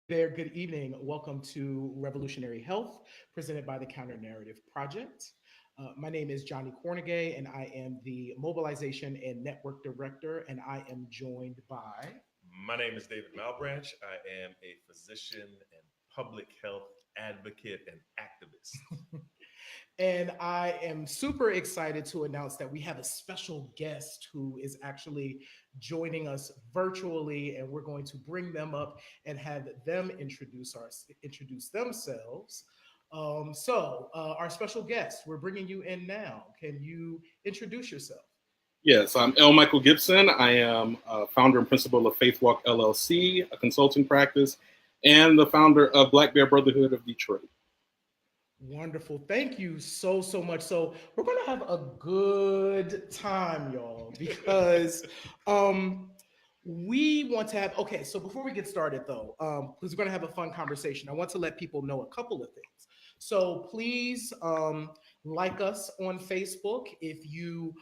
there, good evening. Welcome to Revolutionary Health, presented by the Counter Narrative Project. My name is Johnnie Kornegay, and I am the Mobilization and Network Director, and I am joined by. My name is David Malebranche. I am a physician and public health advocate and activist. And I am super excited to announce that we have a special guest who is actually joining us virtually, and we're going to bring them up and have them introduce themselves. Our special guest, we're bringing you in now. Can you introduce yourself? Yes, I'm L. Michael Gipson. I am founder and principal of Faith Walk LLC, a consulting practice, and the founder of Black Bear Brotherhood of Detroit. Wonderful. Thank you so much. So we're gonna have a good time, y'all, because we want to have okay. So before we get started though, because we're gonna have a fun conversation, I want to let people know a couple of things. So please like us on Facebook. If you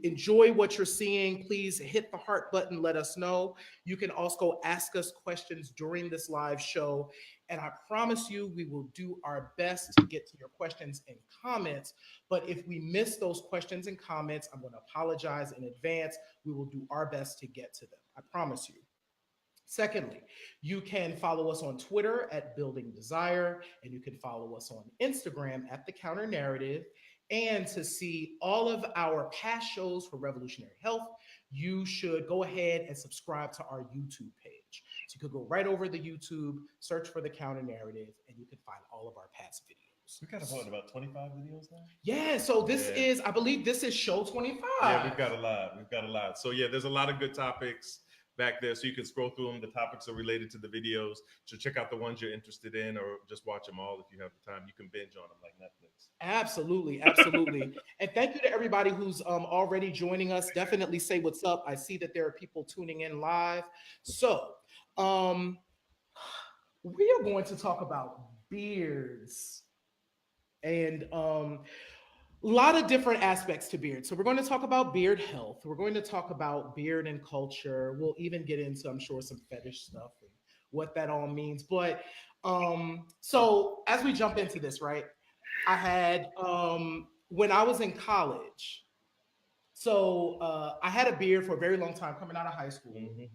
enjoy what you're seeing, please hit the heart button, let us know. You can also ask us questions during this live show, and I promise you we will do our best to get to your questions and comments. But if we miss those questions and comments, I'm going to apologize in advance. We will do our best to get to them, I promise you. Secondly, you can follow us on Twitter at Building Desire, and you can follow us on Instagram at The Counter Narrative. And to see all of our past shows for Revolutionary Health, you should go ahead and subscribe to our YouTube page. So you could go right over the YouTube, search for The Counter Narrative, and you can find all of our past videos. We got about 25 videos now? Yeah, so I believe this is show 25. Yeah, we've got a lot. So yeah, there's a lot of good topics back there, so you can scroll through them. The topics are related to the videos, so check out the ones you're interested in, or just watch them all if you have the time. You can binge on them like Netflix. Absolutely. And thank you to everybody who's already joining us. Definitely say what's up. I see that there are people tuning in live. So we are going to talk about beards and a lot of different aspects to beard. So we're going to talk about beard health. We're going to talk about beard and culture. We'll even get into, I'm sure, some fetish stuff and what that all means. But so as we jump into this, right? I had when I was in college. So I had a beard for a very long time coming out of high school. Mm-hmm.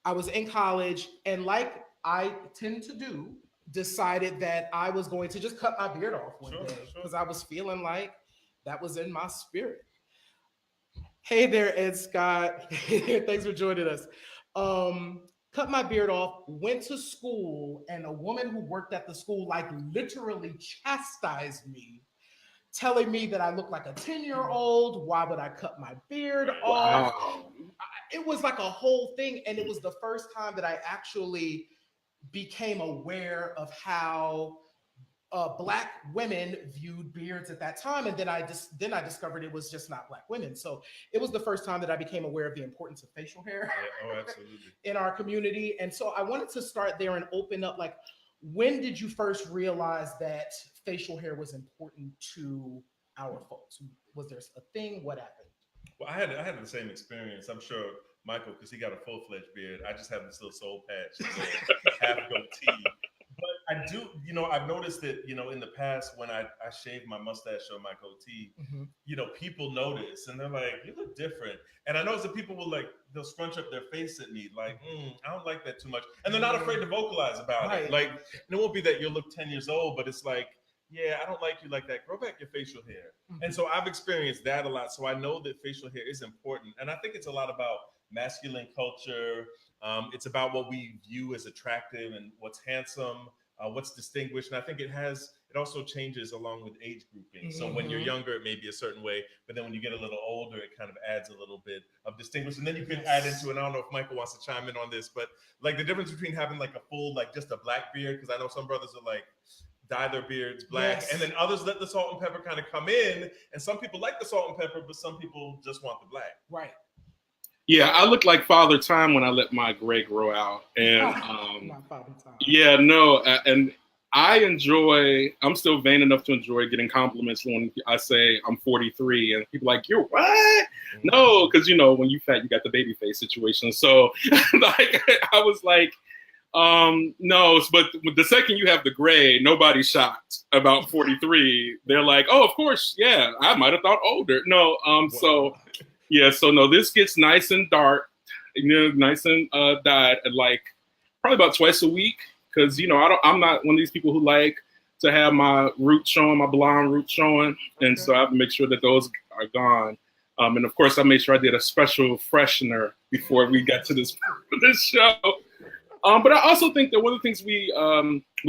I was in college, and like I tend to do, decided that I was going to just cut my beard off one day because I was feeling like that was in my spirit. Hey there, Ed Scott. Thanks for joining us. Cut my beard off, went to school, and a woman who worked at the school like literally chastised me, telling me that I look like a 10-year-old. Why would I cut my beard off? Wow. It was like a whole thing. And it was the first time that I actually became aware of how Black women viewed beards at that time, and then I discovered it was just not Black women. So it was the first time that I became aware of the importance of facial hair Absolutely. in our community. And so I wanted to start there and open up, like, when did you first realize that facial hair was important to our folks? Was there a thing? What happened? Well, I had the same experience. I'm sure Michael, because he got a full-fledged beard. I just have this little soul patch, half goatee. But I do, I've noticed that, in the past when I shave my mustache or my goatee, people notice and they're like, you look different. And I notice that people they'll scrunch up their face at me like, I don't like that too much. And they're not afraid to vocalize about it. Like, and it won't be that you'll look 10 years old, but it's like, yeah, I don't like you like that. Grow back your facial hair. And so I've experienced that a lot. So I know that facial hair is important. And I think it's a lot about masculine culture. It's about what we view as attractive and what's handsome, what's distinguished. And I think it also changes along with age grouping. So when you're younger, it may be a certain way, but then when you get a little older, it kind of adds a little bit of distinguished. And then you can add into, and I don't know if Michael wants to chime in on this, but like the difference between having like a full, like just a black beard, because I know some brothers are like, dye their beards black, and then others let the salt and pepper kind of come in. And some people like the salt and pepper, but some people just want the black. Right. Yeah, I look like Father Time when I let my gray grow out. And Not Father Time. Yeah, no, and I'm still vain enough to enjoy getting compliments when I say I'm 43 and people are like, you're what? No, because when you fat, you got the baby face situation. So like I was like, No, but the second you have the gray, nobody's shocked about 43. They're like, oh, of course, yeah, I might have thought older. No, so yeah, so no, this gets nice and dark, nice and dyed at like probably about twice a week, because I'm not one of these people who like to have my roots showing, my blonde roots showing, and so I have to make sure that those are gone. And of course, I made sure I did a special freshener before we got to this show. But I also think that one of the things we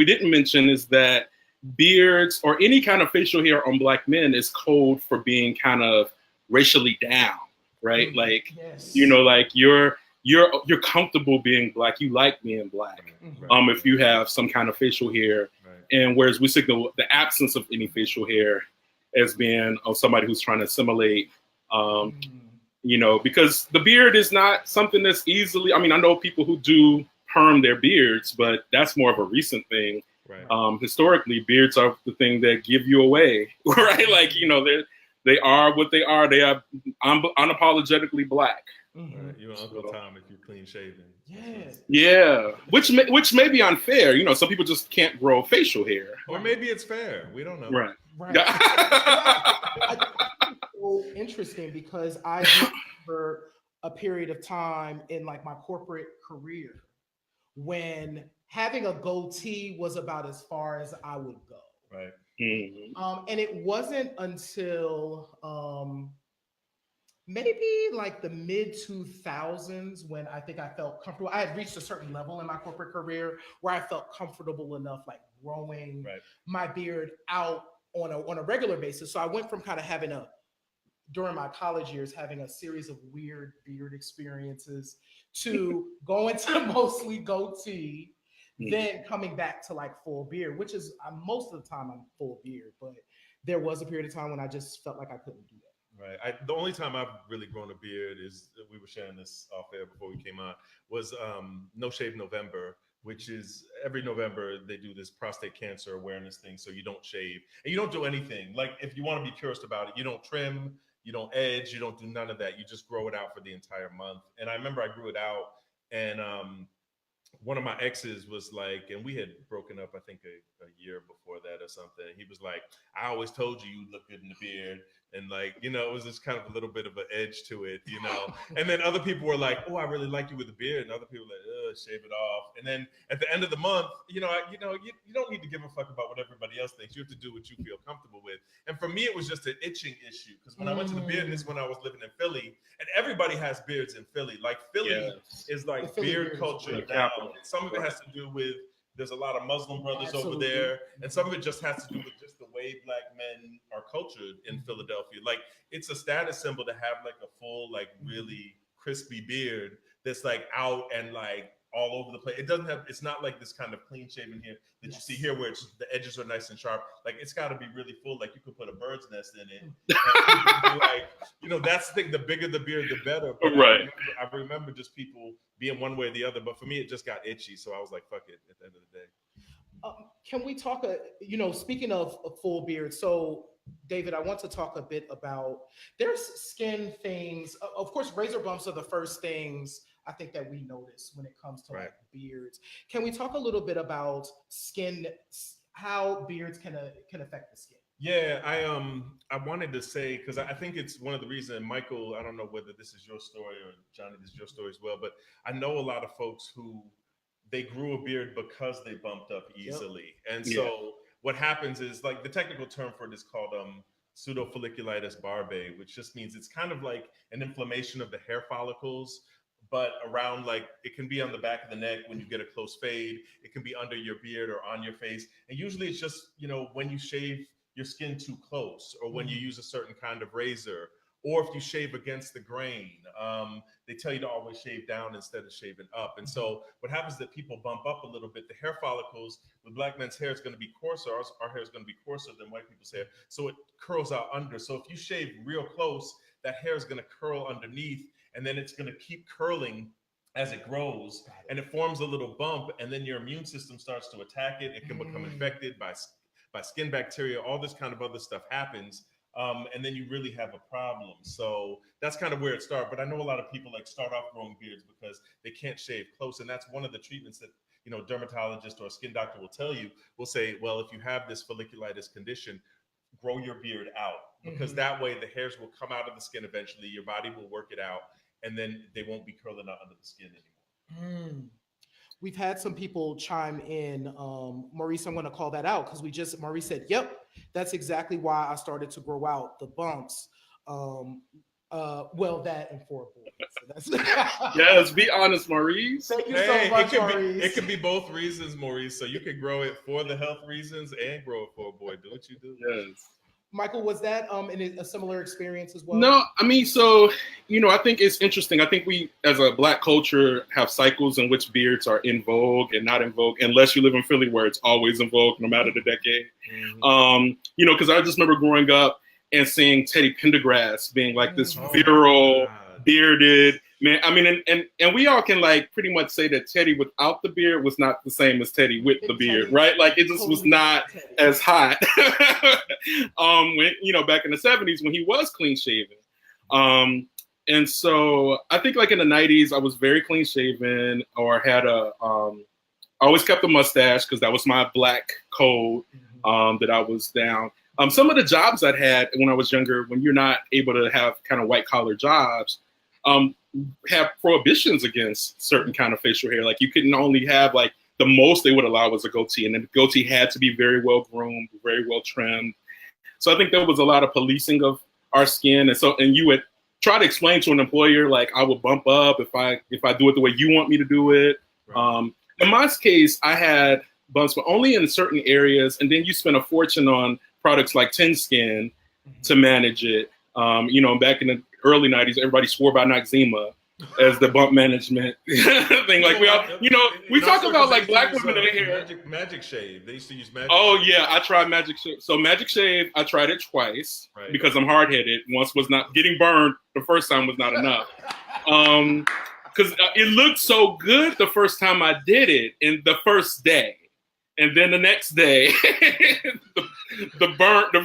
didn't mention is that beards or any kind of facial hair on Black men is code for being kind of racially down, right? Mm-hmm. Like, yes. like you're comfortable being Black, you like being Black. Mm-hmm. If you have some kind of facial hair, and whereas we signal the absence of any facial hair as being somebody who's trying to assimilate. Because the beard is not something that's easily. I mean, I know people who do perm their beards, but that's more of a recent thing. Right. Historically, beards are the thing that give you away, right? Like, they are what they are. They are unapologetically Black. Mm-hmm. Right. You're Uncle Tom if you're clean shaven. Yeah. Which may be unfair. Some people just can't grow facial hair. Or maybe it's fair. We don't know. Right. So interesting because I remember a period of time in like my corporate career when having a goatee was about as far as I would go. Right. Mm-hmm. And it wasn't until maybe like the mid 2000s when I think I felt comfortable. I had reached a certain level in my corporate career where I felt comfortable enough like growing my beard out on a regular basis. So I went from kind of having during my college years, having a series of weird beard experiences to going to mostly goatee, then coming back to like full beard, which is most of the time I'm full beard, but there was a period of time when I just felt like I couldn't do that. Right. The only time I've really grown a beard is, we were sharing this off air before we came on, was No Shave November, which is every November they do this prostate cancer awareness thing. So you don't shave and you don't do anything. Like if you want to be curious about it, you don't trim, you don't edge, you don't do none of that. You just grow it out for the entire month. And I remember I grew it out, and one of my exes was like, and we had broken up, I think a year before that or something. He was like, I always told you you'd look good in the beard. And like, it was just kind of a little bit of an edge to it, And then other people were like, oh, I really like you with the beard. And other people were like, shave it off. And then at the end of the month, you don't need to give a fuck about what everybody else thinks. You have to do what you feel comfortable with. And for me, it was just an itching issue. Because when I went to the beardness when I was living in Philly, and everybody has beards in Philly. Like Philly is like beard culture now. Some of it has to do with, there's a lot of Muslim brothers over there, and some of it just has to do with just the way Black men are cultured in Philadelphia. Like it's a status symbol to have like a full, like really crispy beard that's like out and like all over the place. It's not like this kind of clean shaven here that you see here where the edges are nice and sharp. Like it's got to be really full. Like you could put a bird's nest in it. And like, that's the thing. The bigger the beard, the better. But right. I remember just people being one way or the other. But for me, it just got itchy. So I was like, fuck it at the end of the day. Can we talk, speaking of a full beard, so David, I want to talk a bit about, there's skin things. Of course, razor bumps are the first things I think that we notice when it comes to like beards. Can we talk a little bit about skin, how beards can affect the skin? Yeah, I wanted to say, because I think it's one of the reasons, Michael, I don't know whether this is your story or Johnny, this is your story as well, but I know a lot of folks who they grew a beard because they bumped up easily. And so what happens is, like, the technical term for it is called pseudofolliculitis barbae, which just means it's kind of like an inflammation of the hair follicles, but around, like, it can be on the back of the neck when you get a close fade. It can be under your beard or on your face. And usually it's just, when you shave your skin too close, or when you use a certain kind of razor, or if you shave against the grain. They tell you to always shave down instead of shaving up. And so what happens is that people bump up a little bit. The hair follicles with Black men's hair is going to be coarser. Our hair is going to be coarser than white people's hair. So it curls out under. So if you shave real close, that hair is going to curl underneath, and then it's going to keep curling as it grows, and it forms a little bump, and then your immune system starts to attack it. It can become infected by skin bacteria. All this kind of other stuff happens. And then you really have a problem. So that's kind of where it started. But I know a lot of people like start off growing beards because they can't shave close. And that's one of the treatments that dermatologist or a skin doctor will tell you, will say, well, if you have this folliculitis condition, grow your beard out, because that way the hairs will come out of the skin eventually. Your body will work it out, and then they won't be curling out under the skin anymore. We've had some people chime in. Maurice, I'm going to call that out because Maurice said, yep, that's exactly why I started to grow out the bumps. That and for a boy. So yes, be honest, Maurice. Thank you so much, Maurice. It could be both reasons, Maurice. So you can grow it for the health reasons and grow it for a boy. Do what you do. Yes. Michael, was that in a similar experience as well? No, I mean, so, I think it's interesting. I think we, as a Black culture, have cycles in which beards are in vogue and not in vogue, unless you live in Philly where it's always in vogue, no matter the decade. Because I just remember growing up and seeing Teddy Pendergrass being like this virile, bearded man. I mean, and we all can like pretty much say that Teddy without the beard was not the same as Teddy with the beard, right? Like it just was not as hot. When back in the 70s when he was clean shaven. And so I think like in the 90s I was very clean shaven, or had I always kept a mustache because that was my Black code that I was down. Some of the jobs I'd had when I was younger, when you're not able to have kind of white collar jobs, have prohibitions against certain kind of facial hair. Like you couldn't only have like the most they would allow was a goatee, and then the goatee had to be very well groomed, very well trimmed. So I think there was a lot of policing of our skin, and you would try to explain to an employer like I will bump up if I do it the way you want me to do it. Right. In my case, I had bumps, but only in certain areas, and then you spend a fortune on products like Tin Skin to manage it. Back in the early 90s, everybody swore by Noxzema as the bump management thing. Like we talk about like Black women in hair. Magic Shave. They used to use Magic. Oh yeah, I tried Magic Shave. So Magic Shave, I tried it twice because I'm hard headed. Once was not getting burned. The first time was not enough. Because it looked so good the first time I did it in the first day. And then the next day,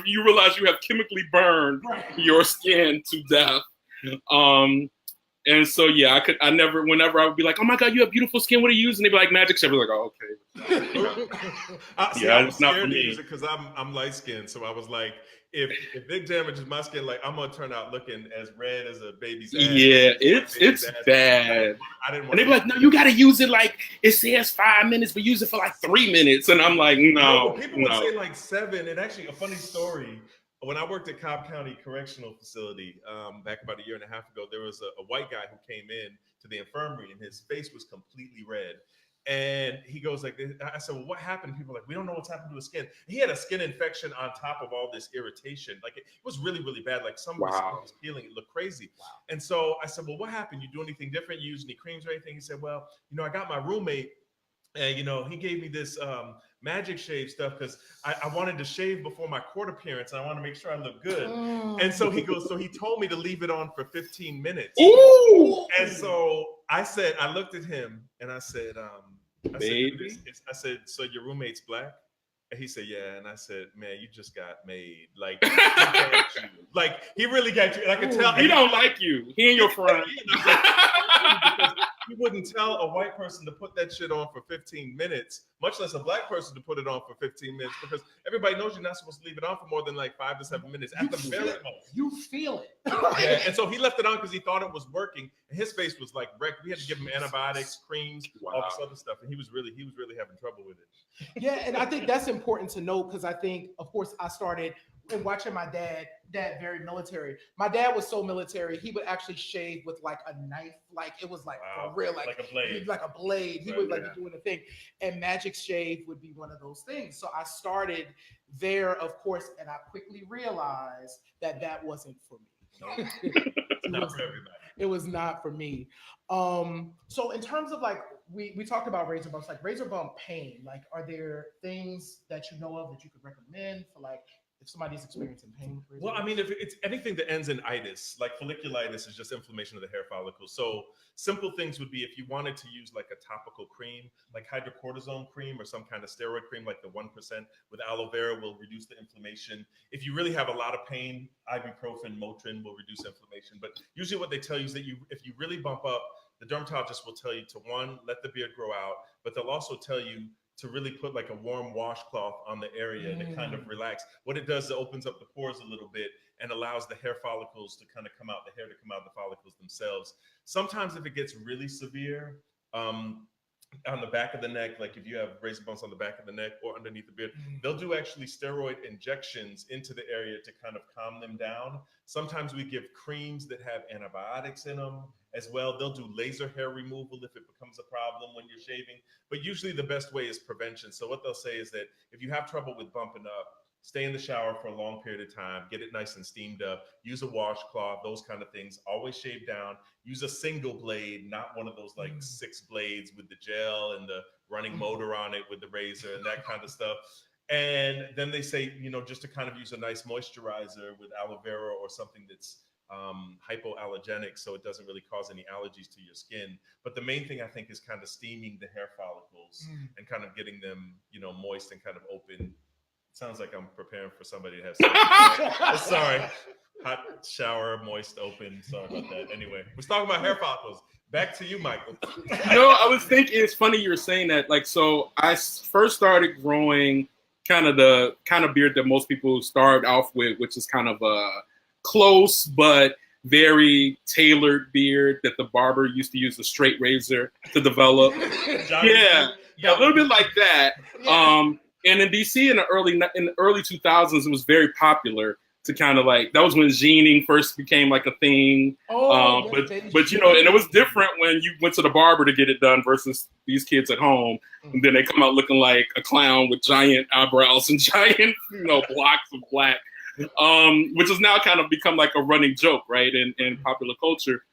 you realize you have chemically burned your skin to death. And so, yeah, whenever I would be like, oh my God, you have beautiful skin, what are you using? They'd be like, Magic Shave. I was like, oh, okay. I was scared to use it because I'm light skinned. So I was like, if it damages my skin, like I'm going to turn out looking as red as a baby's ass. Yeah, it's bad. And they'd be like, no, you got to use it like, it says 5 minutes, but use it for like 3 minutes. And I'm like, no. People would say like 7. And actually, a funny story. When I worked at Cobb County Correctional Facility back about a year and a half ago, there was a white guy who came in to the infirmary and his face was completely red. And he goes like this. I said, well, what happened? People were like, we don't know what's happened to his skin. And he had a skin infection on top of all this irritation. Like it was really, really bad. Like some of his skin was peeling. It looked crazy. Wow. And so I said, well, what happened? You do anything different? You use any creams or anything? He said, well, I got my roommate and, he gave me this Magic Shave stuff because I wanted to shave before my court appearance and I want to make sure I look good. And so he told me to leave it on for 15 minutes. Ooh. And so I looked at him and I said, so your roommate's Black? And he said, yeah. And I said, man, you just got made. Like, like he really got you. And I could tell. He don't like you. He ain't your friend. You wouldn't tell a white person to put that shit on for 15 minutes, much less a Black person to put it on for 15 minutes, because everybody knows you're not supposed to leave it on for more than like 5 to 7 minthis at the very most. You feel it. Yeah, and so he left it on because he thought it was working, and his face was like wrecked. We had to give him antibiotics, creams, all this other stuff, and he was really having trouble with it. Yeah, and I think that's important to note because I think, of course, I started and watching my dad very military. My dad was so military, he would actually shave with like a knife, like it was like for real, like a blade. He would like be doing a thing, and Magic Shave would be one of those things. So I started there, of course, and I quickly realized that wasn't for me. Not for everybody. It was not for me. So in terms of like we talked about razor bumps, like razor bump pain, like are there things that you know of that you could recommend for like if somebody's experiencing pain? Well, I mean, if it's anything that ends in itis, like folliculitis is just inflammation of the hair follicle. So simple things would be if you wanted to use like a topical cream, like hydrocortisone cream or some kind of steroid cream, like the 1% with aloe vera will reduce the inflammation. If you really have a lot of pain, ibuprofen, Motrin will reduce inflammation. But usually what they tell you is that if you really bump up, the dermatologist will tell you to, one, let the beard grow out, but they'll also tell you to really put like a warm washcloth on the area and to kind of relax. What it does is it opens up the pores a little bit and allows the hair follicles to kind of come out, the hair to come out, the follicles themselves. Sometimes if it gets really severe, on the back of the neck, like if you have razor bumps on the back of the neck or underneath the beard, they'll do actually steroid injections into the area to kind of calm them down. Sometimes we give creams that have antibiotics in them as well. They'll do laser hair removal if it becomes a problem when you're shaving. But usually the best way is prevention. So what they'll say is that if you have trouble with bumping up, stay in the shower for a long period of time, get it nice and steamed up, use a washcloth, those kind of things. Always shave down, use a single blade, not one of those like 6 blades with the gel and the running motor on it with the razor and that kind of stuff. And then they say, you know, just to kind of use a nice moisturizer with aloe vera or something that's hypoallergenic, so it doesn't really cause any allergies to your skin. But the main thing I think is kind of steaming the hair follicles and kind of getting them, you know, moist and kind of open. Sounds like I'm preparing for somebody to have sex. Sorry. Hot shower, moist, open. Sorry about that. Anyway, we're talking about hair follicles. Back to you, Michael. No, I was thinking, it's funny you were saying that. Like, so I first started growing the kind of beard that most people start off with, which is kind of a close but very tailored beard that the barber used to use a straight razor to develop. Yeah, a little bit like that. And in DC in the early 2000s, it was very popular to kind of like, that was when jeaning first became like a thing. But you know, and it was different when you went to the barber to get it done versus these kids at home. And then they come out looking like a clown with giant eyebrows and giant, you know, blocks of black, which has now kind of become like a running joke, right, in popular culture.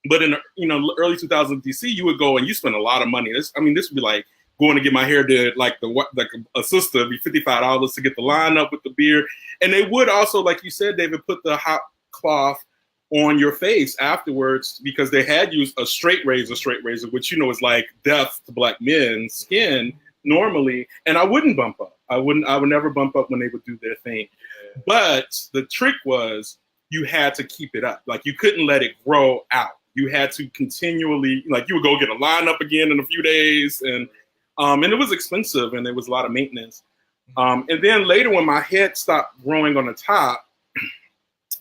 But in the, you know, early 2000s DC, you would go and you spend a lot of money. This would be like going to get my hair did, like a sister, it'd be $55 to get the line up with the beard. And they would also, like you said, David, put the hot cloth on your face afterwards because they had used a straight razor, which, you know, is like death to black men's skin normally. And I wouldn't bump up. I would never bump up when they would do their thing. But the trick was you had to keep it up. Like, you couldn't let it grow out. You had to continually, like, you would go get a line up again in a few days, and it was expensive and there was a lot of maintenance. And then later when my head stopped growing on the top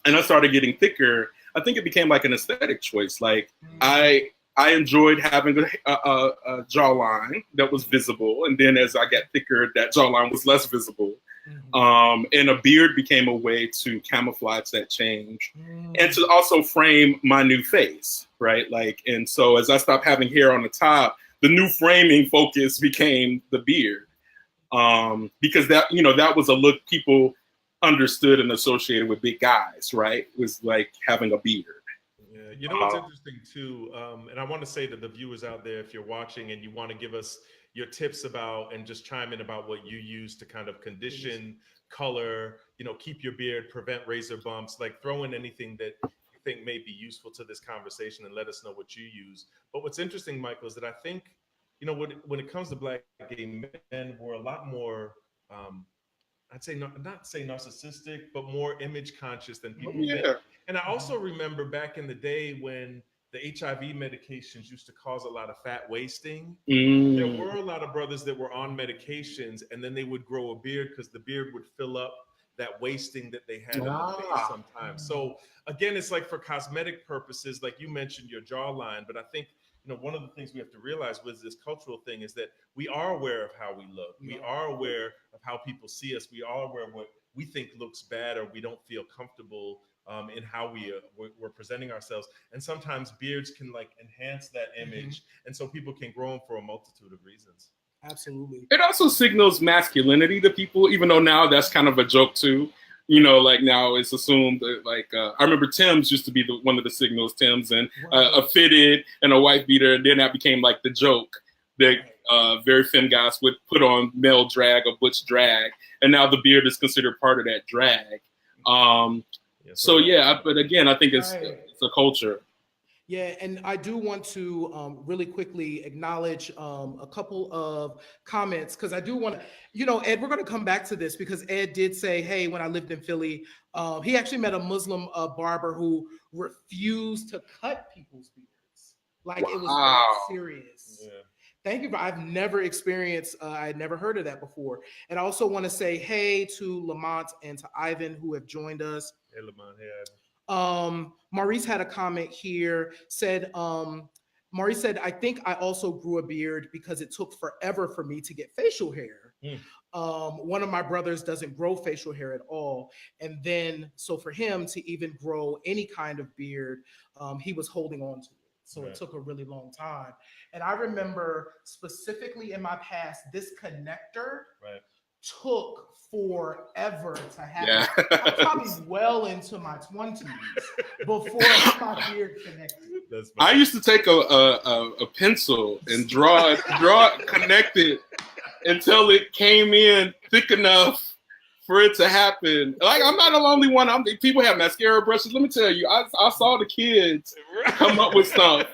and I started getting thicker, I think it became like an aesthetic choice. Like, I enjoyed having a jawline that was visible. And then as I got thicker, that jawline was less visible. And a beard became a way to camouflage that change and to also frame my new face, right? Like, and so as I stopped having hair on the top, the new framing focus became the beard, because that, you know, that was a look people understood and associated with big guys, right? It was like having a beard. Yeah, you know what's interesting too, and I want to say to the viewers out there, if you're watching and you want to give us your tips about and just chime in about what you use to kind of condition, color, you know, keep your beard, prevent razor bumps, like throw in anything that you think may be useful to this conversation and let us know what you use. But what's interesting, Michael, is that I think, you know, when it comes to black gay men, we're a lot more, I'd say not say narcissistic, but more image conscious than people think. And I also remember back in the day when the HIV medications used to cause a lot of fat wasting. There were a lot of brothers that were on medications and then they would grow a beard because the beard would fill up that wasting that they had on the face sometimes. So again, it's like for cosmetic purposes, like you mentioned your jawline, but I think, you know, one of the things we have to realize with this cultural thing is that we are aware of how we look. We are aware of how people see us. We are aware of what we think looks bad or we don't feel comfortable in how we're presenting ourselves. And sometimes beards can like enhance that image. And so people can grow them for a multitude of reasons. Absolutely. It also signals masculinity to people, even though now that's kind of a joke too. You know, like now it's assumed that, like, I remember Tim's used to be one of the signals, Tim's, and a fitted and a white beater. And then that became like the joke that very femme guys would put on male drag or butch drag. And now the beard is considered part of that drag. So yeah, but again, I think it's a culture. Yeah, and I do want to really quickly acknowledge a couple of comments because I do want to, you know, Ed, we're going to come back to this because Ed did say, hey, when I lived in Philly, he actually met a Muslim barber who refused to cut people's beards. Like it was Wow. that serious. Yeah. Thank you. I've never experienced, I'd never heard of that before. And I also want to say hey to Lamont and to Ivan who have joined us. Hey, Lamont, hey, Ivan. Maurice had a comment here, said, Maurice said, I think I also grew a beard because it took forever for me to get facial hair. One of my brothers doesn't grow facial hair at all. And then, so for him to even grow any kind of beard, he was holding on to it. So it took a really long time. And I remember specifically in my past, this connector took forever to happen. I'm probably well into my 20s before my beard connected. I used to take a pencil and draw it connected until it came in thick enough for it to happen. Like, I'm not the only one. People have mascara brushes. Let me tell you, I saw the kids come up with stuff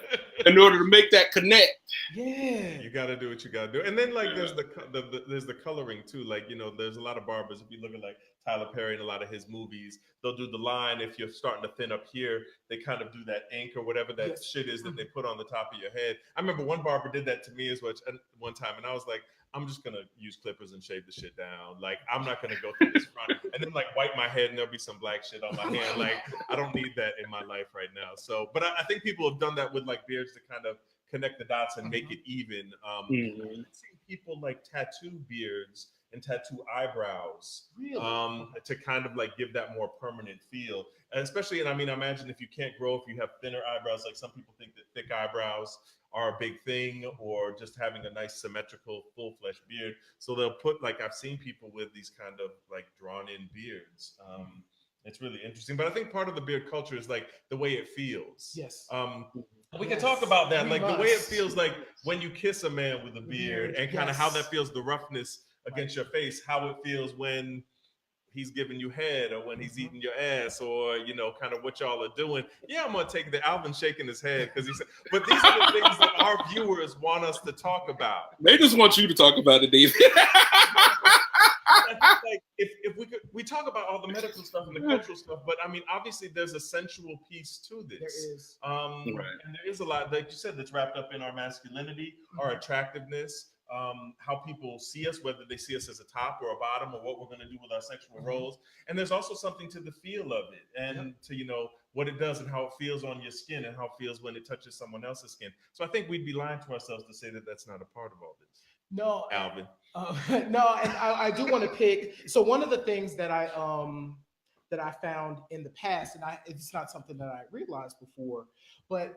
in order to make that connect. Yeah, you got to do what you got to do. And then like there's the coloring too. Like, you know, there's a lot of barbers. If you look at like Tyler Perry and a lot of his movies, they'll do the line. If you're starting to thin up here, they kind of do that ink or whatever that shit is that they put on the top of your head. I remember one barber did that to me as well one time, and I was like, I'm just gonna use clippers and shave the shit down. Like, I'm not gonna go through this front and then like wipe my head and there'll be some black shit on my hand. Like, I don't need that in my life right now. So, but I think people have done that with like beards to kind of connect the dots and make it even. I've seen people like tattoo beards and tattoo eyebrows to kind of like give that more permanent feel. And especially, and I mean, I imagine if you can't grow, if you have thinner eyebrows, like some people think that thick eyebrows are a big thing, or just having a nice symmetrical full-fledged beard. So they'll put, like, I've seen people with these kind of like drawn-in beards. It's really interesting. But I think part of the beard culture is like the way it feels. Yes. We can talk about that, like the way it feels like when you kiss a man with a beard, and kind of how that feels, the roughness against your face, how it feels when he's giving you head or when he's eating your ass, or, you know, kind of what y'all are doing. Yeah, I'm going to take the Alvin shaking his head because he said, but these are the things that our viewers want us to talk about. They just want you to talk about it, David. Like, if we talk about all the medical stuff and the cultural stuff, but I mean, obviously there's a sensual piece to this. There is. And there is a lot, like you said, that's wrapped up in our masculinity, our attractiveness, how people see us, whether they see us as a top or a bottom, or what we're going to do with our sexual roles. And there's also something to the feel of it, and to, you know, what it does and how it feels on your skin and how it feels when it touches someone else's skin. So I think we'd be lying to ourselves to say that that's not a part of all this. No, Alvin. No, and I do want to pick. So one of the things that I found in the past, and it's not something that I realized before, but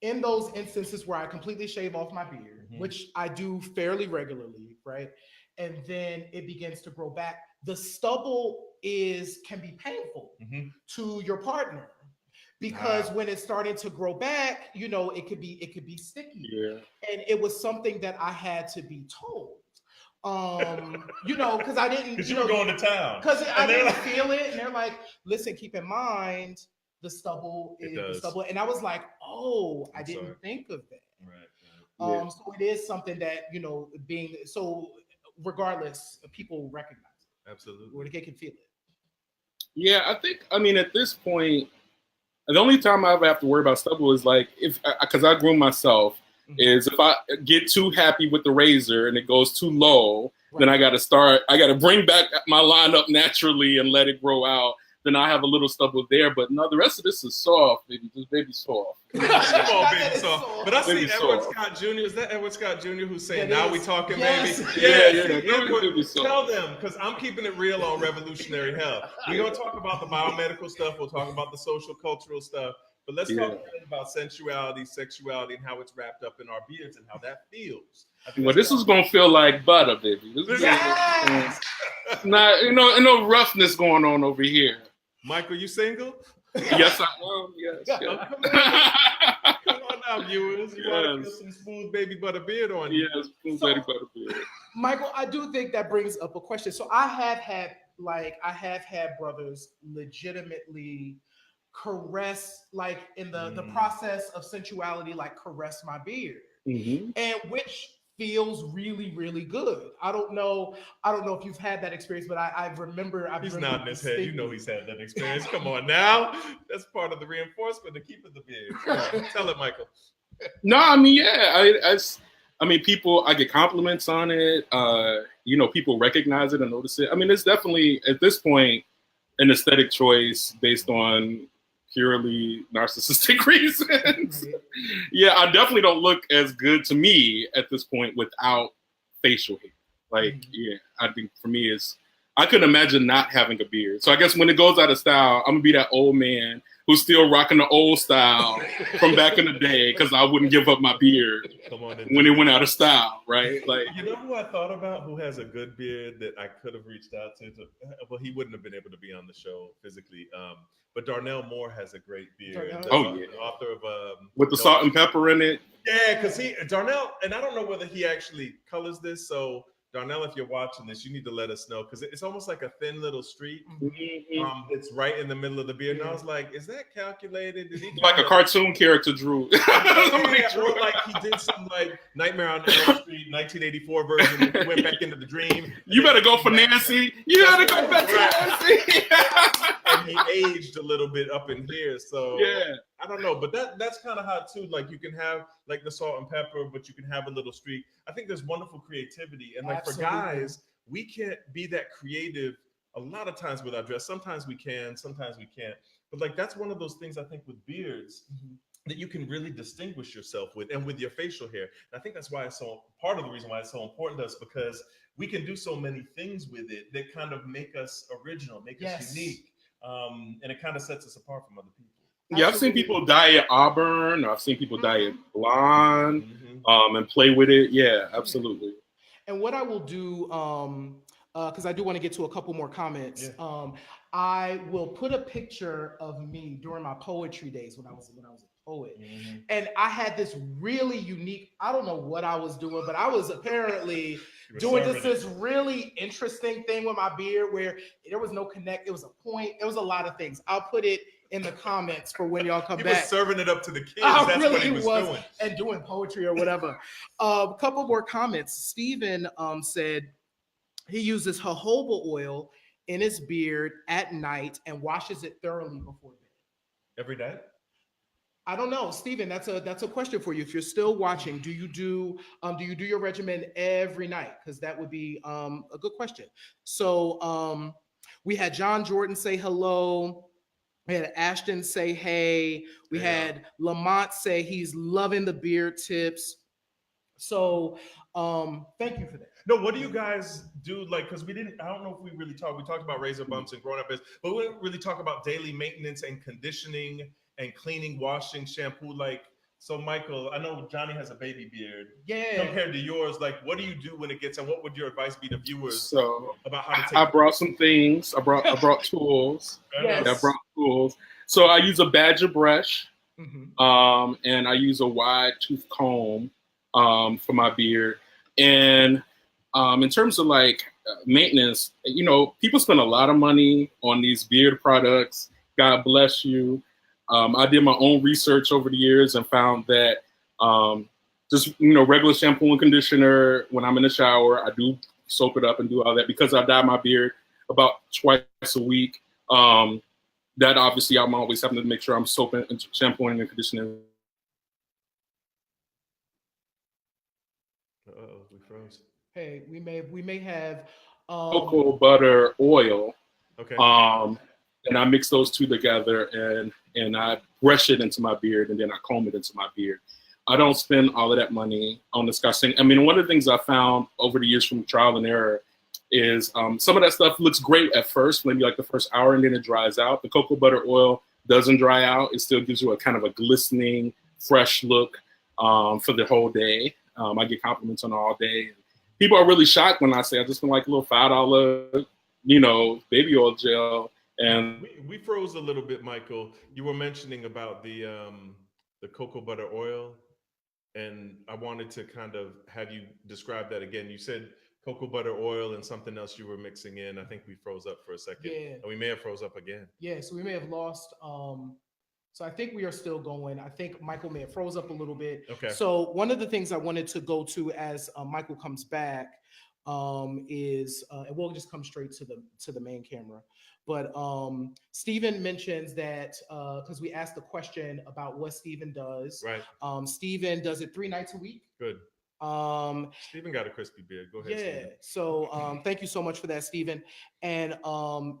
in those instances where I completely shave off my beard, which I do fairly regularly, right, and then it begins to grow back, the stubble can be painful to your partner. Because when it's starting to grow back, you know, it could be sticky. Yeah. And it was something that I had to be told. You know, because I didn't. Because you were going to town. Because I didn't feel it, and they're like, "Listen, keep in mind the stubble is the stubble," and I was like, "Oh, I didn't think of that." Right. So it is something that, you know, being so. Regardless, people recognize it. Absolutely. Or they can feel it. Yeah, I mean, at this point, the only time I ever have to worry about stubble is like because I groom myself, is if I get too happy with the razor and it goes too low, then I got to bring back my line up naturally and let it grow out. Then I have a little stubble there, but no, the rest of this is soft, baby. Just baby soft. Come on, baby soft. But I see Edward Scott Jr. Is that Edward Scott Jr. who's saying, "Now we talking, baby"? Yeah. Tell them, because I'm keeping it real on Revolutionary Health. We're gonna talk about the biomedical stuff. We'll talk about the social, cultural stuff. But let's talk about sensuality, sexuality, and how it's wrapped up in our beards and how that feels. Well, this is gonna feel like butter, baby. This is no roughness going on over here. Michael, you single? Yes, I am. Yes. Come on now, viewers. You want to get some smooth baby butter beard on you? Yes, smooth baby butter beard. Michael, I do think that brings up a question. So I have had brothers legitimately caress, like in the process of sensuality, like caress my beard, and which feels really, really good. I don't know if you've had that experience, but I remember. He's nodding his head. You know he's had that experience. Come on now. That's part of the reinforcement to keeping the beard. Tell it, Michael. No, I mean, yeah, I mean, people, I get compliments on it. You know, people recognize it and notice it. I mean, it's definitely at this point an aesthetic choice based on purely narcissistic reasons. Right. Yeah, I definitely don't look as good to me at this point without facial hair. Like, yeah, I think for me I couldn't imagine not having a beard. So I guess when it goes out of style, I'm gonna be that old man who's still rocking the old style from back in the day because I wouldn't give up my beard when it went out of style, right? Like, you know who I thought about who has a good beard that I could have reached out to? Well, he wouldn't have been able to be on the show physically. But Darnell Moore has a great beard. Darnell? The author of with the salt and pepper in it. Yeah, because Darnell, and I don't know whether he actually colors this. So Darnell, if you're watching this, you need to let us know because it's almost like a thin little streak. It's right in the middle of the beard, and I was like, "Is that calculated? Did he like a cartoon character drew?" Or like he did some like Nightmare on Elm Street 1984 version. And he went back into the dream. You better go for Nancy. You gotta go back to Nancy. And he aged a little bit up in here, so yeah. I don't know, but that's kind of hot too. Like you can have like the salt and pepper, but you can have a little streak. I think there's wonderful creativity, and like Absolutely. for guys, we can't be that creative a lot of times with our dress. Sometimes we can, sometimes we can't. But like that's one of those things I think with beards that you can really distinguish yourself with, and with your facial hair. And I think that's why it's so part of the reason why it's so important to us because we can do so many things with it that kind of make us original, make us unique, and it kind of sets us apart from other people. Yeah, I've seen people dye it auburn. I've seen people dye it blonde, and play with it. Yeah, absolutely. And what I will do, because I do want to get to a couple more comments. I will put a picture of me during my poetry days when I was a poet, and I had this really unique. I don't know what I was doing, but I was apparently doing this really interesting thing with my beard where there was no connect. It was a point. It was a lot of things. I'll put it in the comments for when y'all come back. He was serving it up to the kids. That's really what he was doing. And doing poetry or whatever. A couple more comments. Stephen said he uses jojoba oil in his beard at night and washes it thoroughly before bed. Every day? I don't know, Stephen. That's a question for you. If you're still watching, do you do your regimen every night? Because that would be a good question. So we had John Jordan say hello. We had Ashton say hey. We had Lamont say he's loving the beard tips. So thank you for that. No, what do you guys do? Like, because I don't know if we really talked. We talked about razor bumps and growing up, but we didn't really talk about daily maintenance and conditioning and cleaning, washing, shampoo. Like, so Michael, I know Johnnie has a baby beard. Yeah. Compared to yours, like, what do you do when it gets, and what would your advice be to viewers about how to take? I brought some things. I brought tools. Yes. I brought tools. So I use a badger brush, and I use a wide tooth comb for my beard. And in terms of like maintenance, you know, people spend a lot of money on these beard products. God bless you. I did my own research over the years and found that just, you know, regular shampoo and conditioner, when I'm in the shower, I do soap it up and do all that because I dye my beard about twice a week. That obviously I'm always having to make sure I'm soaping and shampooing and conditioning. Uh-oh, we froze. Hey, we may have cocoa butter oil. Okay. And I mix those two together and I brush it into my beard and then I comb it into my beard. I don't spend all of that money on disgusting. I mean, one of the things I found over the years from trial and error is some of that stuff looks great at first, maybe like the first hour, and then it dries out. The cocoa butter oil doesn't dry out. It still gives you a kind of a glistening, fresh look for the whole day. I get compliments on all day. People are really shocked when I say I just been like a little $5, you know, baby oil gel. And we froze a little bit, Michael. You were mentioning about the cocoa butter oil, and I wanted to kind of have you describe that again. You said cocoa butter oil and something else you were mixing in. I think we froze up for a second. Yeah. And we may have froze up again. Yeah, so we may have lost. So I think we are still going. I think Michael may have froze up a little bit. Okay. So one of the things I wanted to go to as Michael comes back is and we'll just come straight to the main camera. But Stephen mentions that because we asked the question about what Stephen does. Right. Stephen does it 3 nights a week. Good. Um, Stephen got a crispy beard. Go ahead, yeah. Stephen. So thank you so much for that, Stephen. And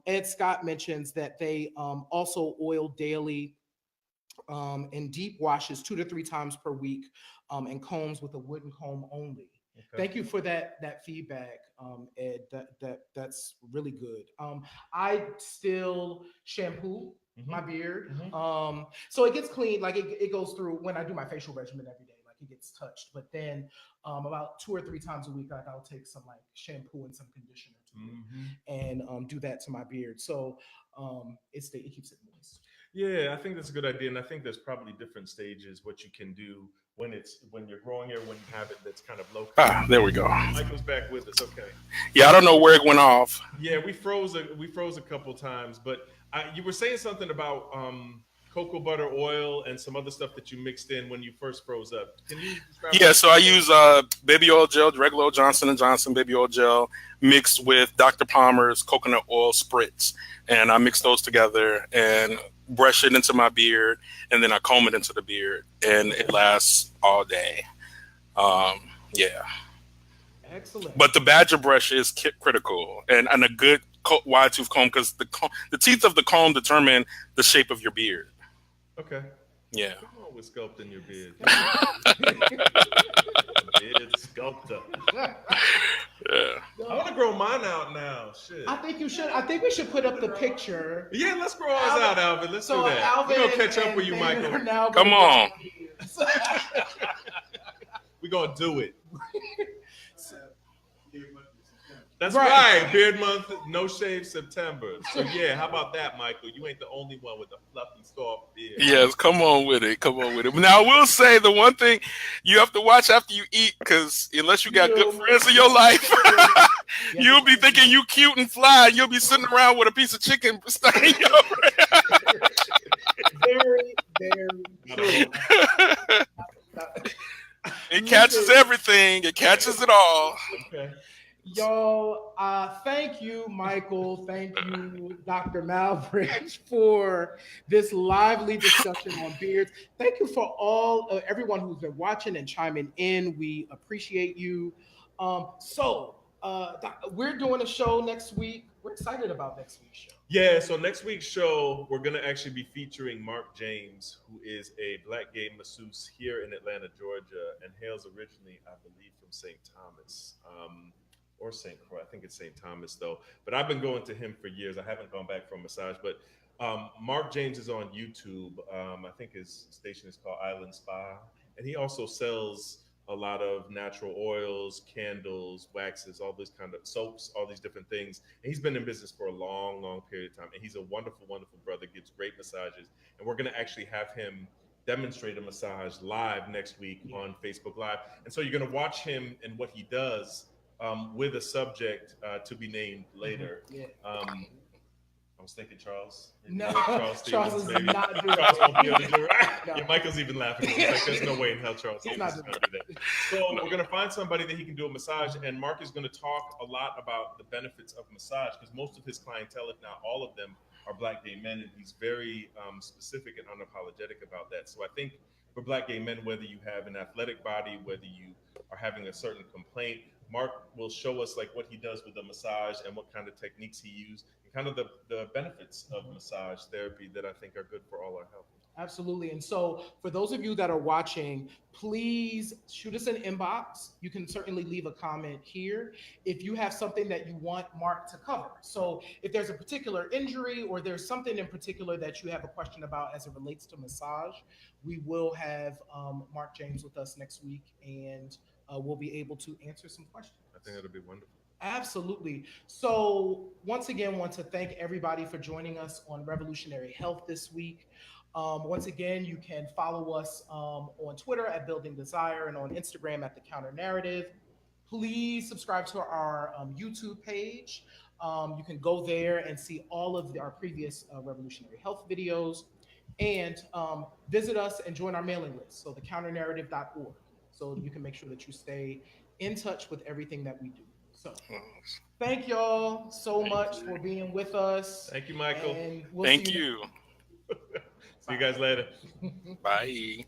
Ed Scott mentions that they also oil daily and deep washes 2 to 3 times per week, and combs with a wooden comb only. Okay. Thank you for that feedback, Ed. That's really good. I still shampoo my beard, so it gets clean. Like it goes through when I do my facial regimen every day. Like it gets touched, but then about 2 or 3 times a week, like I'll take some like shampoo and some conditioner to it, and do that to my beard. So it keeps it moist. Yeah, I think that's a good idea, and I think there's probably different stages what you can do when you're growing hair, when you have it that's kind of low. There we go. Michael's back with us. Okay. Yeah, I don't know where it went off. Yeah, we froze a couple times, but you were saying something about cocoa butter oil and some other stuff that you mixed in when you first froze up. Can you describe? Yeah, so I use baby oil gel, regular old Johnson & Johnson baby oil gel, mixed with Dr. Palmer's coconut oil spritz. And I mix those together and brush it into my beard, and then I comb it into the beard, and it lasts all day. Yeah. Excellent. But the badger brush is critical, and a good wide tooth comb, because the teeth of the comb determine the shape of your beard. Okay. Yeah. Come on with sculpting your beard. Beard sculptor. Yeah. I want to grow mine out now. Shit. I think you should. I think we should put up the picture. Yeah, let's grow ours out, Alvin. Let's do that. Alvin, We're gonna catch up with you, Michael. Come on. We're gonna do it. That's right. Beard month, no shave September. So yeah, how about that, Michael? You ain't the only one with a fluffy, soft beard. Yes, come on with it. Come on with it. Now, I will say the one thing you have to watch after you eat, because unless you got good friends in your life, you'll be thinking you cute and fly. You'll be sitting around with a piece of chicken stuck in your Very, very true. It catches everything. It catches it all. Okay. Yo, thank you, Michael. Thank you, Dr. Malebranche, for this lively discussion on beards. Thank you for everyone who's been watching and chiming in. We appreciate you. We're doing a show next week. We're excited about next week's show. Yeah, so next week's show, we're going to actually be featuring Mark James, who is a black gay masseuse here in Atlanta, Georgia, and hails originally, I believe, from St. Thomas. Or St. Croix. I think it's St. Thomas, though. But I've been going to him for years. I haven't gone back for a massage. But Mark James is on YouTube. I think his station is called Island Spa. And he also sells a lot of natural oils, candles, waxes, all these kind of soaps, all these different things. And he's been in business for a long, long period of time. And he's a wonderful, wonderful brother, gives great massages. And we're going to actually have him demonstrate a massage live next week on Facebook Live. And so you're going to watch him and what he does with a subject to be named later. Yeah. I was thinking Charles. No, Charles is maybe. not doing Charles won't be able to do it. No. Yeah, Michael's even laughing. He's like, there's no way in hell Charles He's is not going doing to do that. So we're going to find somebody that he can do a massage, and Mark is going to talk a lot about the benefits of massage, because most of his clientele, if not all of them, are black gay men, and he's very specific and unapologetic about that. So I think for black gay men, whether you have an athletic body, whether you are having a certain complaint, Mark will show us like what he does with the massage and what kind of techniques he used, and kind of the benefits of massage therapy that I think are good for all our health. Absolutely. And so for those of you that are watching, please shoot us an inbox. You can certainly leave a comment here if you have something that you want Mark to cover. So if there's a particular injury or there's something in particular that you have a question about as it relates to massage, we will have Mark James with us next week, and we'll be able to answer some questions. I think that'll be wonderful. Absolutely. So once again, want to thank everybody for joining us on Revolutionary Health this week. Once again, you can follow us on Twitter at Building Desire and on Instagram at The Counter Narrative. Please subscribe to our YouTube page. You can go there and see all of our previous Revolutionary Health videos, and visit us and join our mailing list, so thecounternarrative.org, so you can make sure that you stay in touch with everything that we do. So thank y'all so much for being with us. Thank you, Michael. And we'll Thank see you. See you guys later. Bye.